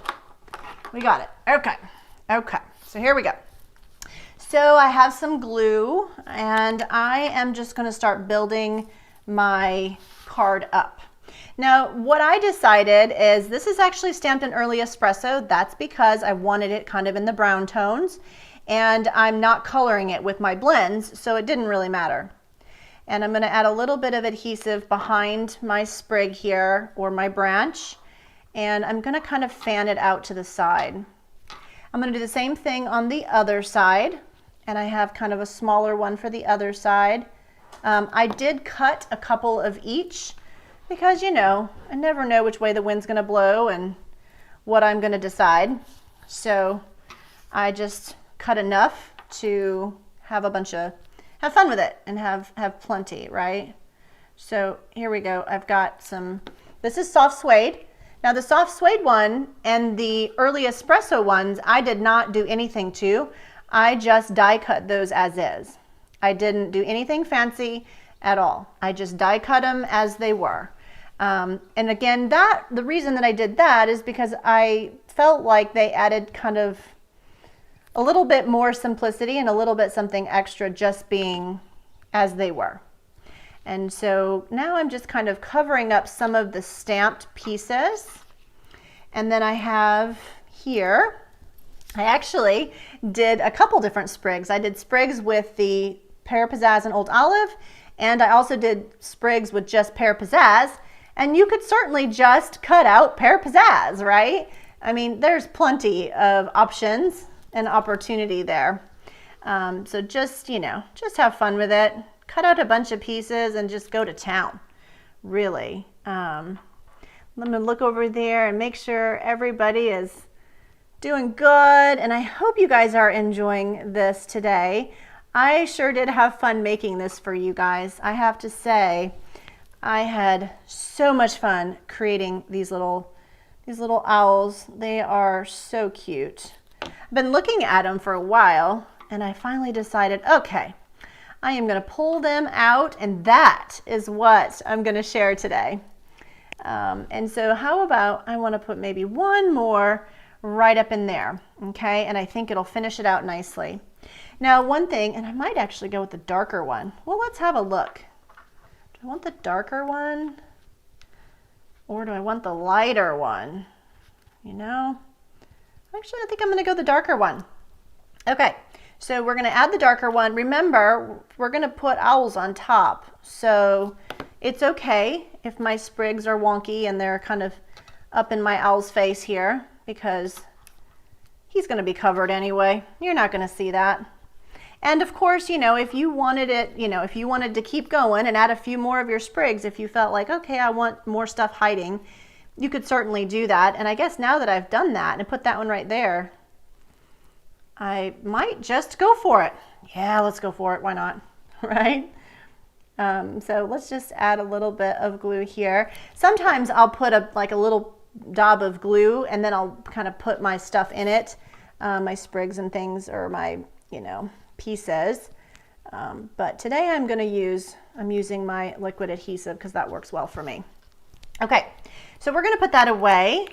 We got it, okay, so here we go. So I have some glue, and I am just gonna start building my card up. Now, what I decided is this is actually stamped in early espresso. That's because I wanted it kind of in the brown tones, and I'm not coloring it with my blends, so it didn't really matter. And I'm gonna add a little bit of adhesive behind my sprig here, or my branch, and I'm gonna kind of fan it out to the side. I'm gonna do the same thing on the other side, and I have kind of a smaller one for the other side. I did cut a couple of each, because, you know, I never know which way the wind's gonna blow and what I'm gonna decide. So I just cut enough to have have fun with it and have plenty, right? So here we go. I've got some, this is soft suede. Now the soft suede one and the early espresso ones, I did not do anything to. I just die cut those as is. I didn't do anything fancy at all. I just die cut them as they were. And again, the reason that I did that is because I felt like they added kind of a little bit more simplicity and a little bit something extra just being as they were. And so now I'm just kind of covering up some of the stamped pieces. And then I have here, I actually did a couple different sprigs. I did sprigs with the Pear, Pizzazz, and Old Olive, and I also did sprigs with just Pear, Pizzazz. And you could certainly just cut out Pear, Pizzazz, right? I mean, there's plenty of options and opportunity there. So just, you know, just have fun with it. Cut out a bunch of pieces and just go to town, really. Let me look over there and make sure everybody is doing good. And I hope you guys are enjoying this today. I sure did have fun making this for you guys. I have to say, I had so much fun creating these little owls. They are so cute. I've been looking at them for a while, and I finally decided, okay, I am going to pull them out, and that is what I'm going to share today. And so how about I want to put maybe one more right up in there, okay? And I think it'll finish it out nicely. Now, one thing, and I might actually go with the darker one. Well, let's have a look. Do I want the darker one? Or do I want the lighter one? You know? Actually, I think I'm going to go the darker one. Okay. So we're going to add the darker one. Remember, we're going to put owls on top. So it's okay if my sprigs are wonky and they're kind of up in my owl's face here, because he's going to be covered anyway. You're not going to see that. And of course, you know, if you wanted it, you know, if you wanted to keep going and add a few more of your sprigs, if you felt like, okay, I want more stuff hiding, you could certainly do that. And I guess now that I've done that and put that one right there, I might just go for it. Yeah, let's go for it. Why not? Right? So let's just add a little bit of glue here. Sometimes I'll put like a little dab of glue, and then I'll kind of put my stuff in it, my sprigs and things, or my, you know, pieces. But today I'm using my liquid adhesive because that works well for me. Okay, so we're going to put that away.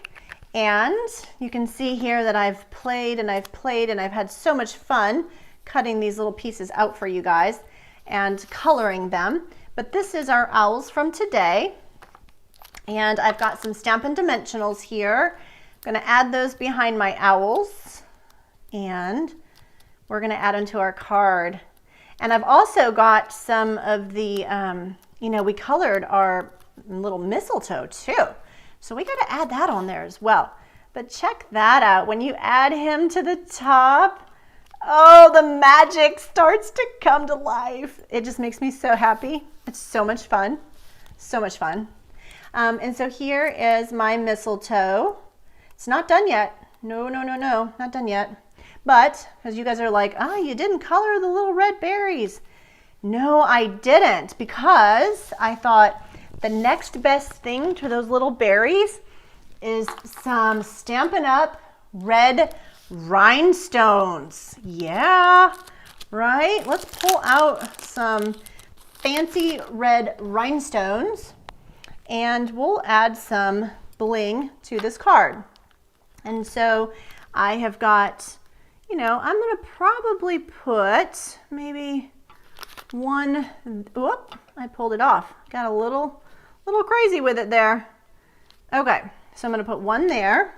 And you can see here that I've played and I've played and I've had so much fun cutting these little pieces out for you guys and coloring them. But this is our owls from today. And I've got some Stampin' Dimensionals here. I'm going to add those behind my owls. And we're going to add them to our card. And I've also got some of the, you know, we colored our little mistletoe too. So we got to add that on there as well. But check that out. When you add him to the top, oh, the magic starts to come to life. It just makes me so happy. It's so much fun. So much fun. And so here is my mistletoe. It's not done yet. No, not done yet. But, because you guys are like, oh, you didn't color the little red berries. No, I didn't, because I thought, the next best thing to those little berries is some Stampin' Up red rhinestones. Yeah, right? Let's pull out some fancy red rhinestones and we'll add some bling to this card. And so I have got, you know, I'm going to probably put maybe one, whoop, I pulled it off. Got a little crazy with it there. Okay, so I'm going to put one there,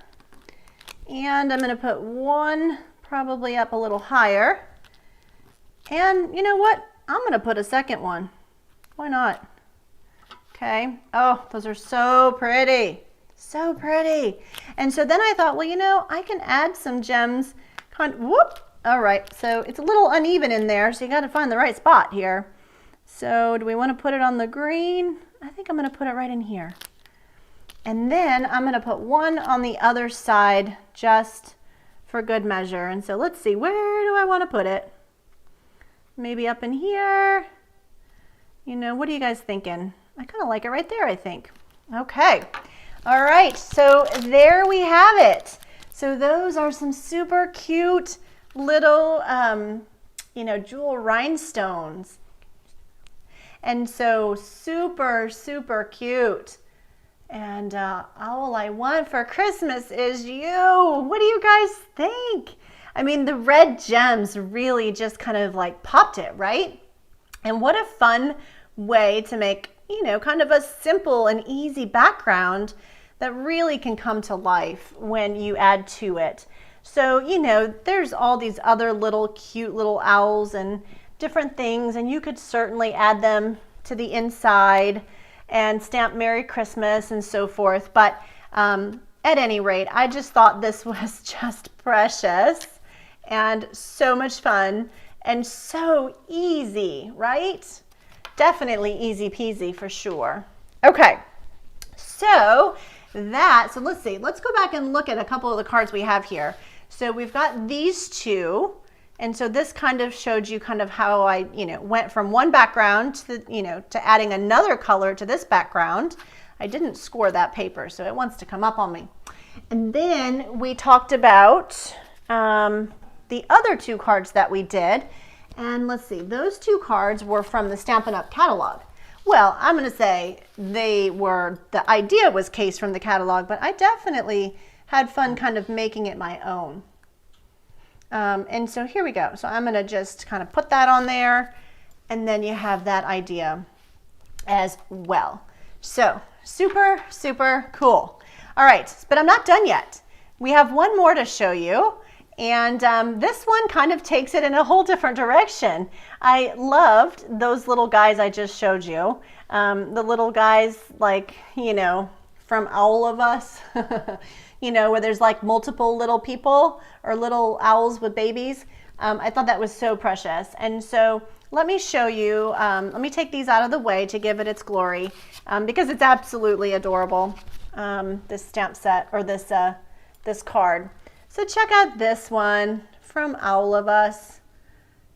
and I'm going to put one probably up a little higher, and you know what? I'm going to put a second one. Why not? Okay. Oh, those are so pretty. So pretty. And so then I thought, well, you know, I can add some gems. Whoop. All right, so it's a little uneven in there, so you got to find the right spot here. So do we want to put it on the green? I think I'm going to put it right in here. And then I'm going to put one on the other side just for good measure. And so let's see, where do I want to put it? Maybe up in here. You know, what are you guys thinking? I kind of like it right there, I think. Okay. All right, so there we have it. So those are some super cute little, you know, jewel rhinestones. And so super, super cute. And all I want for Christmas is you. What do you guys think? I mean, the red gems really just kind of like popped it, right? And what a fun way to make, you know, kind of a simple and easy background that really can come to life when you add to it. So, you know, there's all these other little cute little owls and different things, and you could certainly add them to the inside and stamp Merry Christmas and so forth. But at any rate, I just thought this was just precious and so much fun and so easy, right? Definitely easy peasy for sure. Okay, so let's see, let's go back and look at a couple of the cards we have here. So we've got these two, and so this kind of showed you kind of how I, you know, went from one background to, you know, to adding another color to this background. I didn't score that paper, so it wants to come up on me. And then we talked about the other two cards that we did. And let's see, those two cards were from the Stampin' Up catalog. Well, I'm going to say the idea was cased from the catalog, but I definitely had fun kind of making it my own. And so here we go. So I'm going to just kind of put that on there, and then you have that idea as well. So super, super cool. All right, but I'm not done yet. We have one more to show you. And this one kind of takes it in a whole different direction. I loved those little guys I just showed you. The little guys, like, you know, from All of Us, you know, where there's like multiple little people or little owls with babies. I thought that was so precious. And so let me show you, let me take these out of the way to give it its glory, because it's absolutely adorable, this stamp set, or this card. So check out this one from All of Us.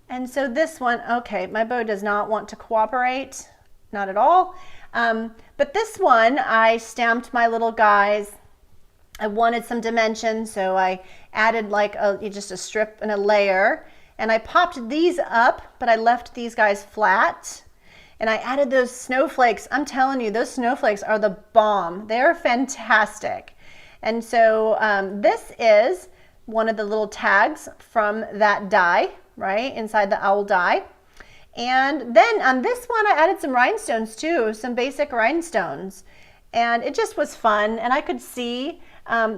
And so this one, okay, my bow does not want to cooperate, not at all. But this one, I stamped my little guys. I wanted some dimension, so I added like just a strip and a layer. And I popped these up, but I left these guys flat. And I added those snowflakes. I'm telling you, those snowflakes are the bomb. They're fantastic. And so this is one of the little tags from that die, right, inside the owl die. And then on this one, I added some rhinestones too, some basic rhinestones. And it just was fun. And I could see,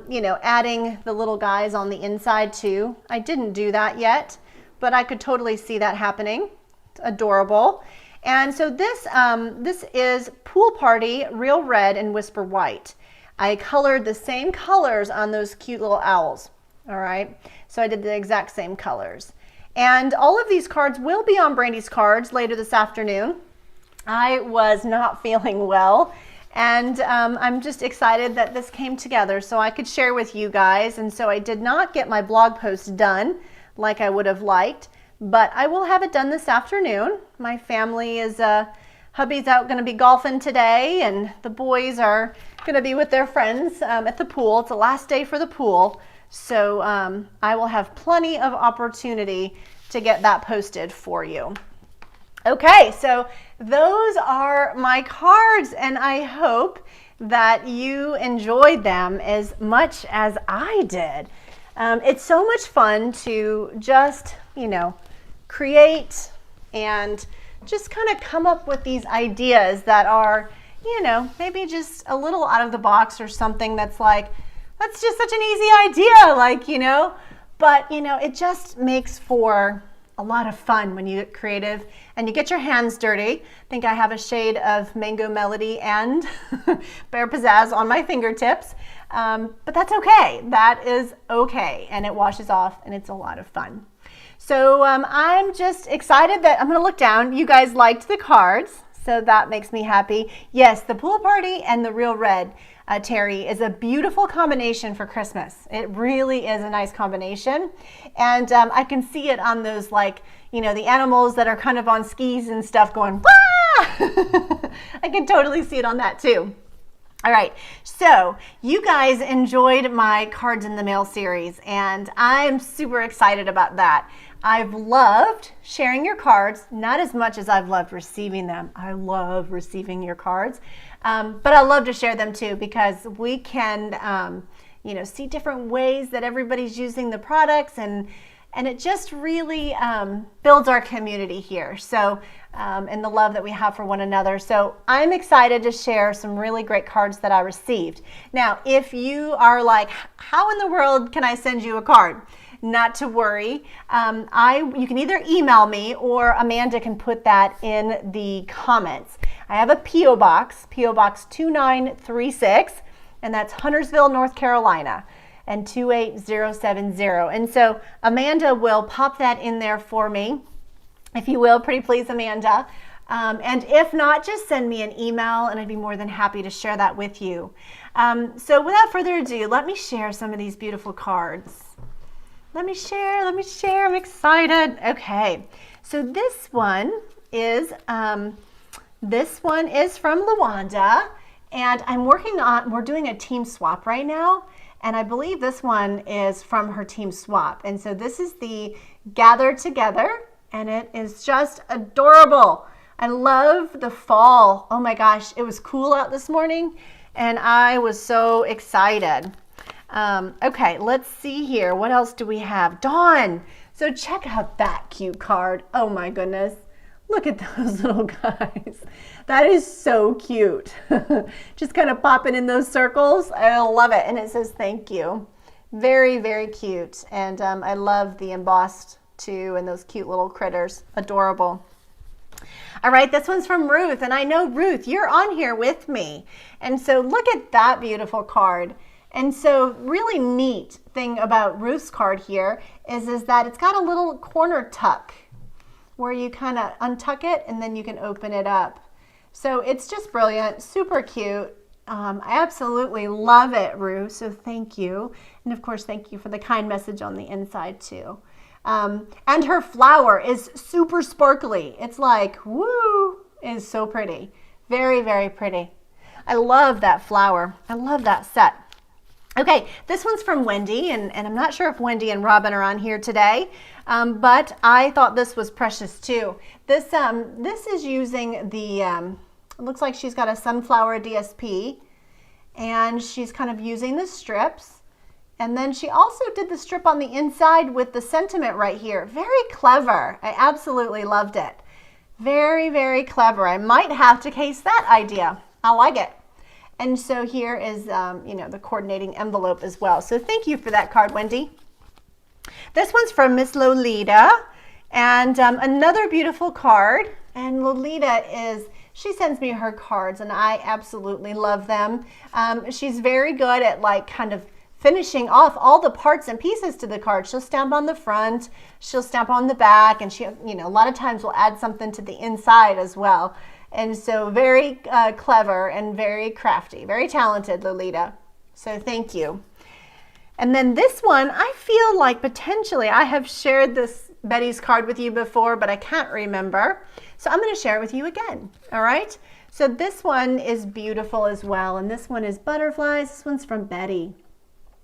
you know, adding the little guys on the inside too. I didn't do that yet, but I could totally see that happening. It's adorable. And so this is Pool Party Real Red and Whisper White. I colored the same colors on those cute little owls. All right, so I did the exact same colors. And all of these cards will be on Brandy's cards later this afternoon. I was not feeling well, and I'm just excited that this came together so I could share with you guys. And so I did not get my blog post done like I would have liked, but I will have it done this afternoon. My family is, hubby's out going to be golfing today, and the boys are going to be with their friends at the pool. It's the last day for the pool, so I will have plenty of opportunity to get that posted for you. Okay, so those are my cards, and I hope that you enjoyed them as much as I did. It's so much fun to just, you know, create and just kind of come up with these ideas that are, you know, maybe just a little out of the box, or something that's like, that's just such an easy idea, like, you know, but, you know, it just makes for a lot of fun when you get creative and you get your hands dirty. I think I have a shade of Mango Melody and Pear Pizzazz on my fingertips, but that's okay. That is okay, and it washes off, and it's a lot of fun. So I'm just excited that I'm going to look down. You guys liked the cards, so that makes me happy. Yes, the Pool Party and the Real Red, Terry, is a beautiful combination for Christmas. It really is a nice combination. And I can see it on those, like, you know, the animals that are kind of on skis and stuff going, wah! I can totally see it on that too. All right, so you guys enjoyed my Cards in the Mail series, and I'm super excited about that. I've loved sharing your cards, not as much as I've loved receiving them. I love receiving your cards, but I love to share them too, because we can, see different ways that everybody's using the products, and it just really builds our community here. So, and the love that we have for one another. So I'm excited to share some really great cards that I received. Now, if you are like, how in the world can I send you a card? Not to worry. You can either email me, or Amanda can put that in the comments. I have a P.O. Box, P.O. Box 2936, and that's Huntersville, North Carolina, and 28070. And so Amanda will pop that in there for me. If you will, pretty please, Amanda. And if not, just send me an email and I'd be more than happy to share that with you. So without further ado, let me share some of these beautiful cards. Let me share, I'm excited. Okay, so this one is from Lawanda, and we're doing a team swap right now, and I believe this one is from her team swap. And so this is the Gather Together, and it is just adorable. I love the fall. Oh my gosh, it was cool out this morning, and I was so excited. Okay, let's see here. What else do we have? Dawn. So check out that cute card. Oh my goodness. Look at those little guys. That is so cute. Just kind of popping in those circles. I love it. And it says thank you. Very, very cute. And I love the embossed too, and those cute little critters. Adorable. All right, this one's from Ruth. And I know, Ruth, you're on here with me. And so look at that beautiful card. And so really neat thing about Ruth's card here is that it's got a little corner tuck where you kind of untuck it and then you can open it up. So it's just brilliant, super cute. I absolutely love it, Ruth, so thank you. And of course, thank you for the kind message on the inside too. And her flower is super sparkly. It's like, woo, it is so pretty. Very, very pretty. I love that flower. I love that set. Okay, this one's from Wendy, and I'm not sure if Wendy and Robin are on here today, but I thought this was precious too. This is using the, it looks like she's got a sunflower DSP, and she's kind of using the strips, and then she also did the strip on the inside with the sentiment right here. Very clever. I absolutely loved it. Very, very clever. I might have to case that idea. I like it. And so here is, the coordinating envelope as well. So thank you for that card, Wendy. This one's from Miss Lolita, and another beautiful card. And Lolita she sends me her cards, and I absolutely love them. She's very good at kind of finishing off all the parts and pieces to the card. She'll stamp on the front, she'll stamp on the back, and she, a lot of times will add something to the inside as well. And so very clever and very crafty, very talented, Lolita. So thank you. And then this one, I feel like potentially I have shared this Betty's card with you before, but I can't remember. So I'm going to share it with you again. All right. So this one is beautiful as well. And this one is butterflies. This one's from Betty.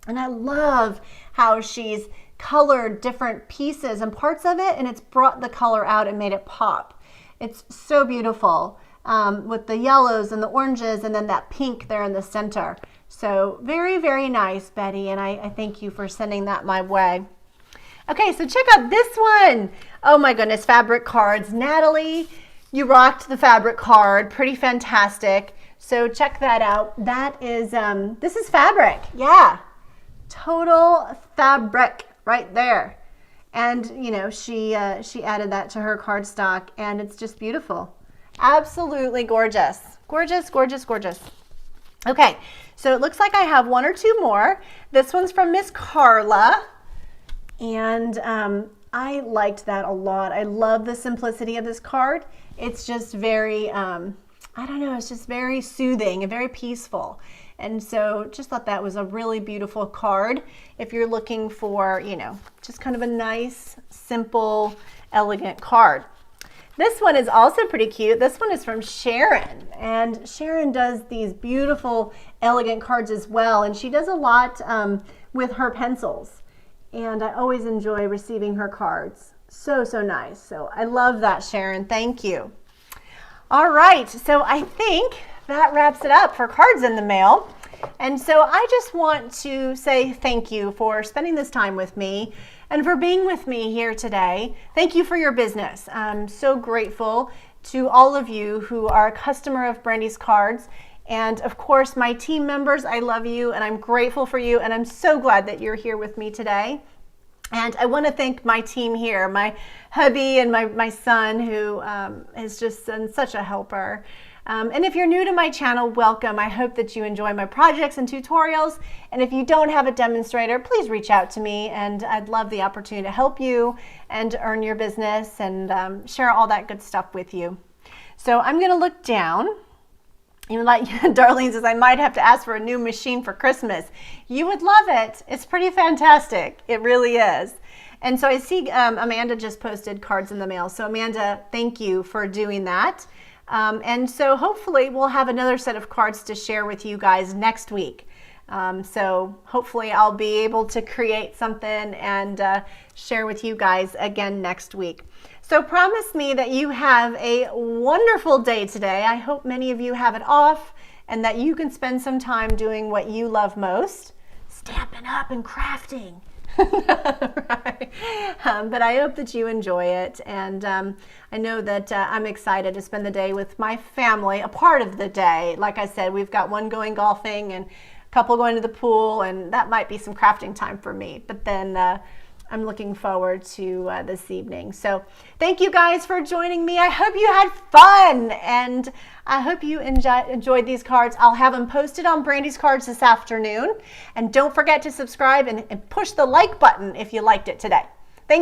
And I love how she's colored different pieces and parts of it, and it's brought the color out and made it pop. It's so beautiful with the yellows and the oranges and then that pink there in the center. So very, very nice, Betty, and I thank you for sending that my way. Okay, so check out this one. Oh my goodness, fabric cards. Natalie, you rocked the fabric card. Pretty fantastic. So check that out. That is, this is fabric. Yeah, total fabric right there. And, she added that to her cardstock, and it's just beautiful. Absolutely gorgeous. Gorgeous, gorgeous, gorgeous. Okay, so it looks like I have one or two more. This one's from Miss Carla, and I liked that a lot. I love the simplicity of this card. It's just very, it's just very soothing and very peaceful. And so just thought that was a really beautiful card if you're looking for, just kind of a nice, simple, elegant card. This one is also pretty cute. This one is from Sharon, and Sharon does these beautiful, elegant cards as well, and she does a lot with her pencils, and I always enjoy receiving her cards. So, so nice. So I love that, Sharon. Thank you. All right, so I think that wraps it up for cards in the mail. And so I just want to say thank you for spending this time with me and for being with me here today. Thank you for your business. I'm so grateful to all of you who are a customer of Brandy's cards. And of course, my team members, I love you and I'm grateful for you. And I'm so glad that you're here with me today. And I want to thank my team here, my hubby and my son, who has just been such a helper. And if you're new to my channel, welcome. I hope that you enjoy my projects and tutorials. And if you don't have a demonstrator, please reach out to me, and I'd love the opportunity to help you and earn your business and share all that good stuff with you. So I'm going to look down. Even like Darlene says, I might have to ask for a new machine for Christmas. You would love it. It's pretty fantastic. It really is. And so I see Amanda just posted cards in the mail. So Amanda, thank you for doing that. And so hopefully we'll have another set of cards to share with you guys next week. So hopefully I'll be able to create something and share with you guys again next week. So promise me that you have a wonderful day today. I hope many of you have it off and that you can spend some time doing what you love most, Stampin' Up and crafting. Right. But I hope that you enjoy it, and I know that I'm excited to spend the day with my family, a part of the day. Like I said, we've got one going golfing and a couple going to the pool, and that might be some crafting time for me, but then I'm looking forward to this evening. So thank you guys for joining me. I hope you had fun, and I hope you enjoyed these cards. I'll have them posted on Brandy's cards this afternoon. And don't forget to subscribe and push the like button if you liked it today.